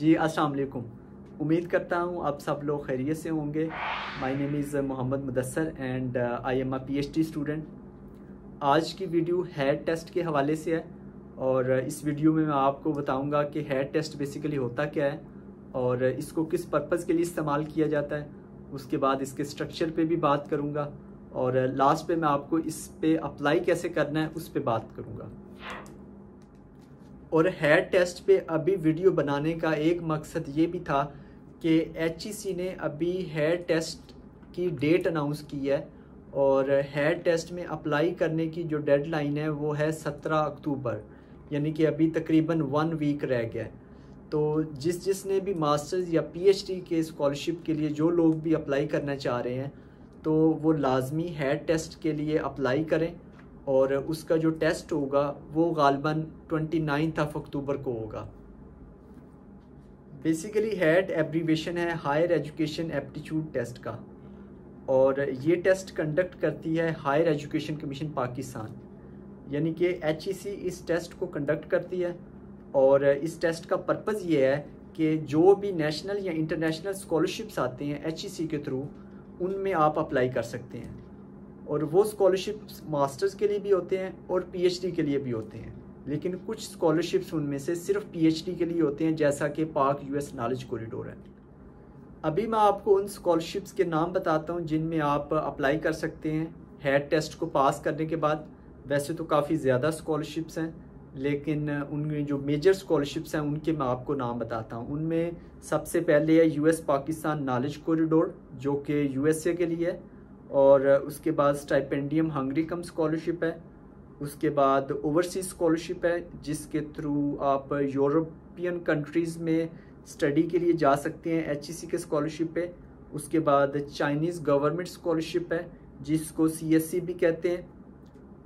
जी अस्सलाम वालेकुम। उम्मीद करता हूँ आप सब लोग खैरियत से होंगे। My name is Mohammad Mudassar and I am a PhD student. आज की वीडियो हेयर टेस्ट के हवाले से है और इस वीडियो में मैं आपको बताऊंगा कि हेयर टेस्ट बेसिकली होता क्या है और इसको किस पर्पज़ के लिए इस्तेमाल किया जाता है। उसके बाद इसके स्ट्रक्चर पे भी बात करूँगा और लास्ट पे मैं आपको इस पे अप्लाई कैसे करना है उस पे बात करूँगा। और हेयर टेस्ट पे अभी वीडियो बनाने का एक मकसद ये भी था कि HEC ने अभी हेयर टेस्ट की डेट अनाउंस की है और हेयर टेस्ट में अप्लाई करने की जो डेडलाइन है वो है 17 अक्टूबर, यानी कि अभी तकरीबन 1 वीक रह गया है। तो जिसने भी मास्टर्स या PhD के स्कॉलरशिप के लिए जो लोग भी अप्लाई करना चाह रहे हैं तो वो लाजमी हेयर टेस्ट के लिए अप्लाई करें और उसका जो टेस्ट होगा वो गालबन 29 अक्टूबर को होगा। बेसिकली हैट एब्रीवेशन है हायर एजुकेशन एप्टीट्यूड टेस्ट का और ये टेस्ट कंडक्ट करती है हायर एजुकेशन कमीशन पाकिस्तान, यानी कि HEC इस टेस्ट को कंडक्ट करती है। और इस टेस्ट का पर्पज़ ये है कि जो भी नेशनल या इंटरनेशनल स्कॉलरशिप्स आते हैं HEC के थ्रू उनमें आप अप्लाई कर सकते हैं और वो स्कॉलरशिप्स मास्टर्स के लिए भी होते हैं और PhD के लिए भी होते हैं, लेकिन कुछ स्कॉलरशिप्स उनमें से सिर्फ PhD के लिए होते हैं, जैसा कि पाक US नॉलेज कॉरिडोर है। अभी मैं आपको उन स्कॉलरशिप्स के नाम बताता हूं जिनमें आप अप्लाई कर सकते हैं हेयर टेस्ट को पास करने के बाद। वैसे तो काफ़ी ज़्यादा स्कॉलरशिप्स हैं, लेकिन उनमें जो मेजर स्कॉलरशिप्स हैं उनके मैं आपको नाम बताता हूँ। उनमें सबसे पहले है US पाकिस्तान नॉलेज कॉरिडोर जो कि USA के लिए है, और उसके बाद स्टाइपेंडियम हंगरी कम स्कॉलरशिप है। उसके बाद ओवरसीज स्कॉलरशिप है जिसके थ्रू आप यूरोपियन कंट्रीज़ में स्टडी के लिए जा सकते हैं HEC के स्कॉलरशिप पे। उसके बाद चाइनीज़ गवर्नमेंट स्कॉलरशिप है जिसको CSC भी कहते हैं,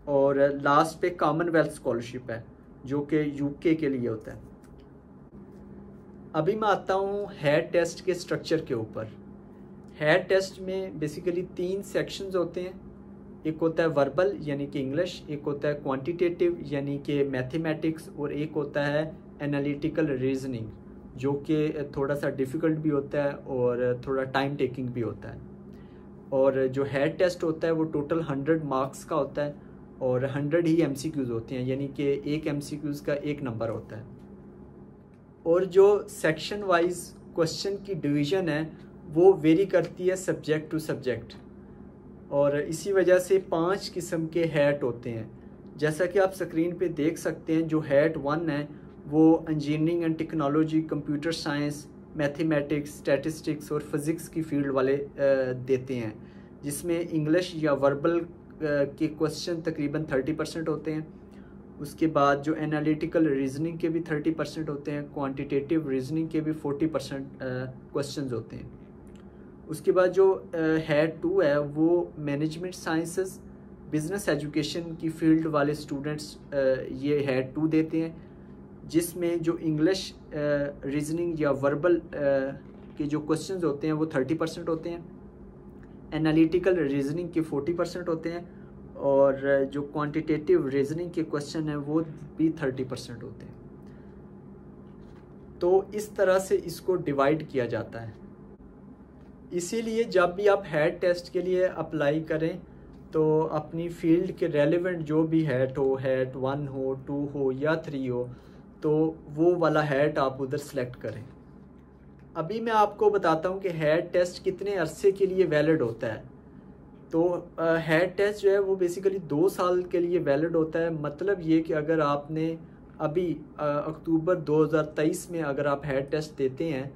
और लास्ट पे कॉमनवेल्थ स्कॉलरशिप है जो कि UK के लिए होता है। अभी मैं आता हूँ हेयर टेस्ट के स्ट्रक्चर के ऊपर। हेयर टेस्ट में बेसिकली 3 सेक्शंस होते हैं। एक होता है वर्बल यानी कि इंग्लिश, एक होता है क्वांटिटेटिव यानी कि मैथमेटिक्स, और एक होता है एनालिटिकल रीजनिंग जो कि थोड़ा सा डिफ़िकल्ट भी होता है और थोड़ा टाइम टेकिंग भी होता है। और जो हेयर टेस्ट होता है वो टोटल 100 मार्क्स का होता है और 100 ही MCQs होते हैं, यानी कि एक MCQs का 1 नंबर होता है। और जो सेक्शन वाइज क्वेश्चन की डिवीज़न है वो वेरी करती है सब्जेक्ट टू सब्जेक्ट, और इसी वजह से 5 किस्म के हैट होते हैं। जैसा कि आप स्क्रीन पे देख सकते हैं, जो हैट 1 है वो engineering and technology, computer science, mathematics, statistics और फिज़िक्स की फील्ड वाले देते हैं, जिसमें इंग्लिश या वर्बल के क्वेश्चन तकरीबन 30% होते हैं। उसके बाद जो एनालिटिकल रीजनिंग के भी 30% होते हैं, क्वांटिटेटिव रीजनिंग के भी 40% क्वेश्चंस होते हैं। उसके बाद जो हेड 2 है वो मैनेजमेंट साइंसेस, बिजनेस एजुकेशन की फील्ड वाले स्टूडेंट्स ये हेड 2 देते हैं, जिसमें जो इंग्लिश रीजनिंग या वर्बल के जो क्वेश्चंस होते हैं वो 30% होते हैं, एनालिटिकल रीजनिंग के 40% होते हैं, और जो क्वांटिटेटिव रीजनिंग के क्वेश्चन हैं वो भी 30% होते हैं। तो इस तरह से इसको डिवाइड किया जाता है। इसीलिए जब भी आप हेयर टेस्ट के लिए अप्लाई करें तो अपनी फील्ड के रेलेवेंट जो भी हैट हो, हैट 1 हो, 2 हो या 3 हो, तो वो वाला हैट आप उधर सेलेक्ट करें। अभी मैं आपको बताता हूँ कि हेयर टेस्ट कितने अरसे के लिए वैलिड होता है। तो हेयर टेस्ट जो है वो बेसिकली 2 साल के लिए वैलिड होता है। मतलब ये कि अगर आपने अभी अक्टूबर 2023 में अगर आप हेयर टेस्ट देते हैं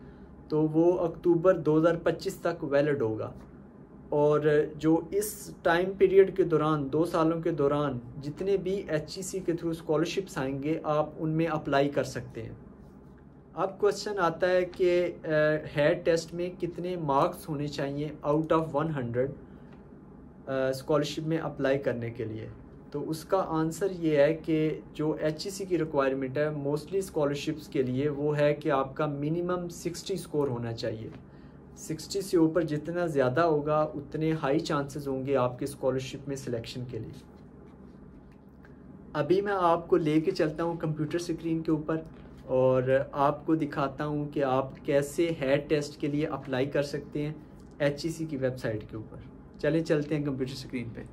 तो वो अक्टूबर 2025 तक वैलिड होगा। और जो इस टाइम पीरियड के दौरान 2 सालों के दौरान जितने भी HEC के थ्रू स्कॉलरशिप्स आएंगे आप उनमें अप्लाई कर सकते हैं। अब क्वेश्चन आता है कि हेयर टेस्ट में कितने मार्क्स होने चाहिए आउट ऑफ 100 स्कॉलरशिप में अप्लाई करने के लिए। तो उसका आंसर ये है कि जो HEC की रिक्वायरमेंट है मोस्टली स्कॉलरशिप्स के लिए वो है कि आपका मिनिमम 60 स्कोर होना चाहिए। 60 से ऊपर जितना ज़्यादा होगा उतने हाई चांसेस होंगे आपके स्कॉलरशिप में सिलेक्शन के लिए। अभी मैं आपको लेके चलता हूँ कंप्यूटर स्क्रीन के ऊपर और आपको दिखाता हूँ कि आप कैसे हेयर टेस्ट के लिए अप्लाई कर सकते हैं HEC की वेबसाइट के ऊपर। चलें चलते हैं कंप्यूटर स्क्रीन पे।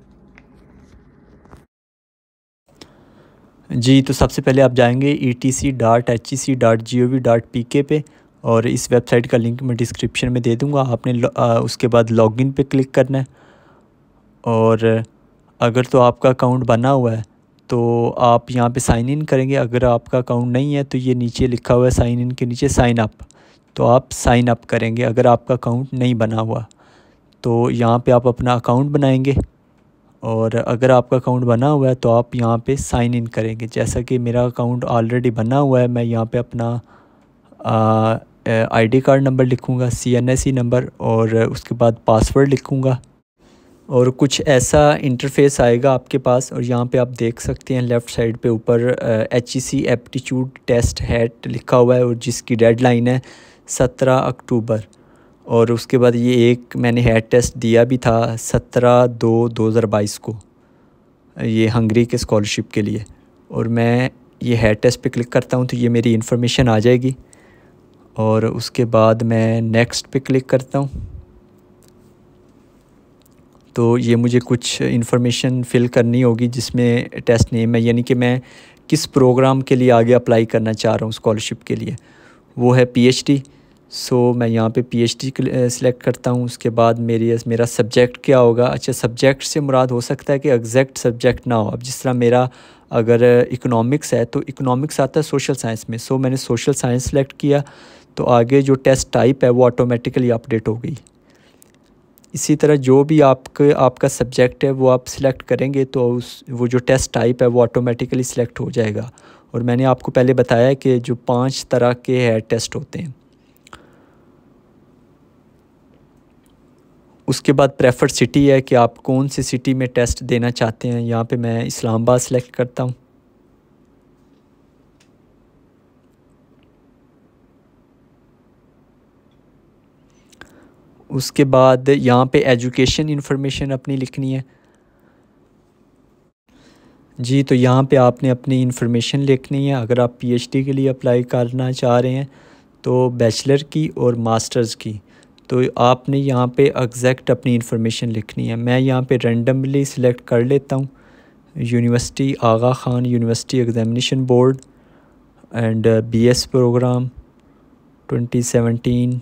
जी, तो सबसे पहले आप जाएंगे etc.hec.gov.pk पे, और इस वेबसाइट का लिंक मैं डिस्क्रिप्शन में दे दूंगा। आपने उसके बाद लॉगिन पे क्लिक करना है, और अगर तो आपका अकाउंट बना हुआ है तो आप यहाँ पे साइन इन करेंगे। अगर आपका अकाउंट नहीं है तो ये नीचे लिखा हुआ है साइन इन के नीचे साइन अप, तो आप साइन अप करेंगे। अगर आपका अकाउंट नहीं बना हुआ तो यहाँ पे आप अपना अकाउंट बनाएंगे, और अगर आपका अकाउंट बना हुआ है तो आप यहाँ पे साइन इन करेंगे। जैसा कि मेरा अकाउंट ऑलरेडी बना हुआ है, मैं यहाँ पे अपना ID कार्ड नंबर लिखूँगा, CNSE नंबर, और उसके बाद पासवर्ड लिखूँगा, और कुछ ऐसा इंटरफेस आएगा आपके पास। और यहाँ पे आप देख सकते हैं लेफ़्ट साइड पे ऊपर HEC एप्टीट्यूड टेस्ट हैट लिखा हुआ है, और जिसकी डेडलाइन है 17 अक्टूबर। और उसके बाद ये एक मैंने हेयर टेस्ट दिया भी था 17/2/2022 को, ये हंगरी के स्कॉलरशिप के लिए। और मैं ये हेयर टेस्ट पे क्लिक करता हूँ तो ये मेरी इन्फॉर्मेशन आ जाएगी, और उसके बाद मैं नेक्स्ट पे क्लिक करता हूँ तो ये मुझे कुछ इन्फॉर्मेशन फ़िल करनी होगी, जिसमें टेस्ट नेम है, यानी कि मैं किस प्रोग्राम के लिए आगे अप्लाई करना चाह रहा हूँ स्कॉलरशिप के लिए, वो है PhD। सो मैं यहाँ पे PhD सिलेक्ट करता हूँ। उसके बाद मेरा सब्जेक्ट क्या होगा। अच्छा, सब्जेक्ट से मुराद हो सकता है कि एग्जैक्ट सब्जेक्ट ना हो। अब जिस तरह मेरा अगर इकोनॉमिक्स है तो इकोनॉमिक्स आता है सोशल साइंस में, सो मैंने सोशल साइंस सेलेक्ट किया, तो आगे जो टेस्ट टाइप है वो ऑटोमेटिकली अपडेट हो गई। इसी तरह जो भी आपका सब्जेक्ट है वो आप सिलेक्ट करेंगे तो वो जो टेस्ट टाइप है वो ऑटोमेटिकली सिलेक्ट हो जाएगा। और मैंने आपको पहले बताया कि जो 5 तरह के हेयर टेस्ट होते हैं। उसके बाद प्रेफर्ड सिटी है कि आप कौन सी सिटी में टेस्ट देना चाहते हैं। यहाँ पे मैं इस्लामाबाद सेलेक्ट करता हूँ। उसके बाद यहाँ पे एजुकेशन इंफॉर्मेशन अपनी लिखनी है। जी, तो यहाँ पे आपने अपनी इंफॉर्मेशन लिखनी है। अगर आप PhD के लिए अप्लाई करना चाह रहे हैं तो बैचलर की और मास्टर्स की, तो आपने यहाँ पे एग्जैक्ट अपनी इंफॉर्मेशन लिखनी है। मैं यहाँ पे रेंडमली सिलेक्ट कर लेता हूँ, university Aga Khan university examination board and BS programme 2017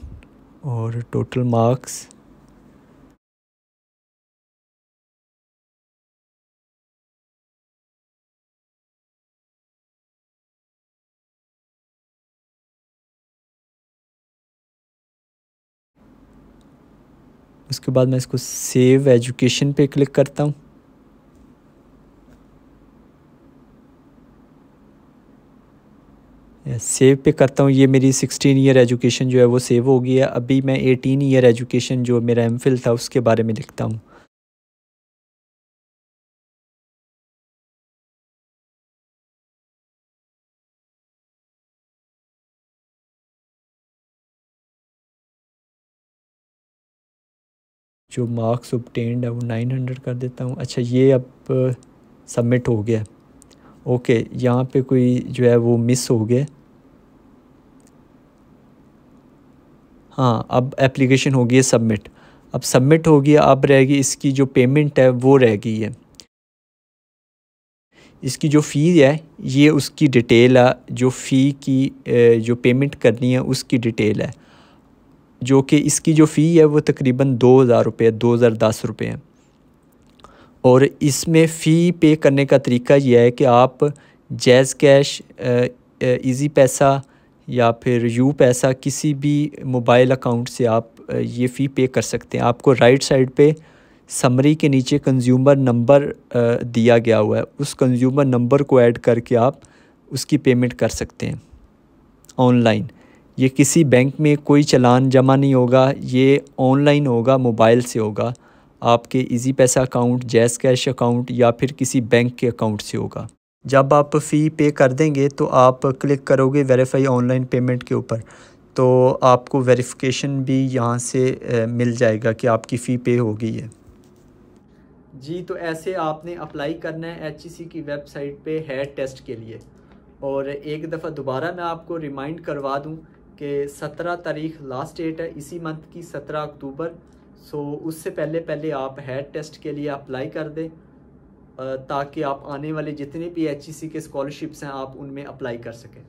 और टोटल मार्क्स। उसके बाद मैं इसको सेव एजुकेशन पे क्लिक करता हूँ। सेव पे करता हूँ। ये मेरी 16 ईयर एजुकेशन जो है वो सेव हो गई है। अभी मैं 18 ईयर एजुकेशन जो मेरा MPhil था उसके बारे में लिखता हूँ। जो मार्क्स ऑब्टेन्ड है वो 900 कर देता हूँ। अच्छा, ये अब सबमिट हो गया। ओके, यहाँ पे कोई जो है वो मिस हो गया। हाँ, अब एप्लीकेशन हो गई है सबमिट। अब सबमिट हो गया, अब रहेगी इसकी जो पेमेंट है वो रह गई है। इसकी जो फ़ी है ये उसकी डिटेल है, जो फ़ी की जो पेमेंट करनी है उसकी डिटेल है, जो कि इसकी जो फ़ी है वो तकरीबन 2000 रुपये 2010 रुपये है। और इसमें फ़ी पे करने का तरीका यह है कि आप जैज़ कैश, इजी पैसा या फिर यू पैसा, किसी भी मोबाइल अकाउंट से आप ये फ़ी पे कर सकते हैं। आपको राइट साइड पे समरी के नीचे कंज्यूमर नंबर दिया गया हुआ है, उस कंज्यूमर नंबर को ऐड करके आप उसकी पेमेंट कर सकते हैं ऑनलाइन। ये किसी बैंक में कोई चालान जमा नहीं होगा, ये ऑनलाइन होगा, मोबाइल से होगा, आपके इजी पैसा अकाउंट, जैज़ कैश अकाउंट या फिर किसी बैंक के अकाउंट से होगा। जब आप फ़ी पे कर देंगे तो आप क्लिक करोगे वेरीफाई ऑनलाइन पेमेंट के ऊपर, तो आपको वेरिफिकेशन भी यहाँ से मिल जाएगा कि आपकी फ़ी पे हो गई है। जी, तो ऐसे आपने अप्लाई करना है HEC की वेबसाइट पे हेयर टेस्ट के लिए। और एक दफ़ा दोबारा मैं आपको रिमाइंड करवा दूं कि 17 तारीख लास्ट डेट है इसी मंथ की, 17 अक्टूबर। सो उससे पहले पहले आप हेड टेस्ट के लिए अप्लाई कर दें ताकि आप आने वाले जितने भी HEC के स्कॉलरशिप्स हैं आप उनमें अप्लाई कर सकें।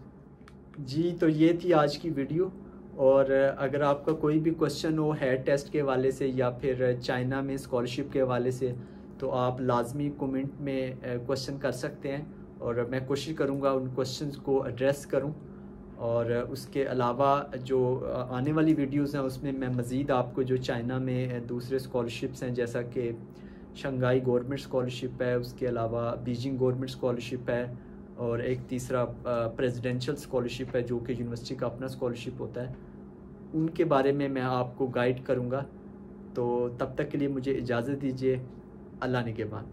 जी तो ये थी आज की वीडियो, और अगर आपका कोई भी क्वेश्चन हो हेड टेस्ट के हवाले से या फिर चाइना में स्कॉलरशिप के हवाले से तो आप लाजमी कमेंट में क्वेश्चन कर सकते हैं और मैं कोशिश करूँगा उन क्वेश्चंस को एड्रेस करूँ। और उसके अलावा जो आने वाली वीडियोज़ हैं उसमें मैं मज़ीद आपको जो चाइना में दूसरे स्कॉलरशिप्स हैं जैसा कि शंघाई गवर्नमेंट स्कॉलरशिप है, उसके अलावा बीजिंग गवर्नमेंट स्कॉलरशिप है, और एक तीसरा प्रेसिडेंशियल स्कॉलरशिप है जो कि यूनिवर्सिटी का अपना स्कॉलरशिप होता है, उनके बारे में मैं आपको गाइड करूँगा। तो तब तक के लिए मुझे इजाज़त दीजिए। अल्लाह निगहबान।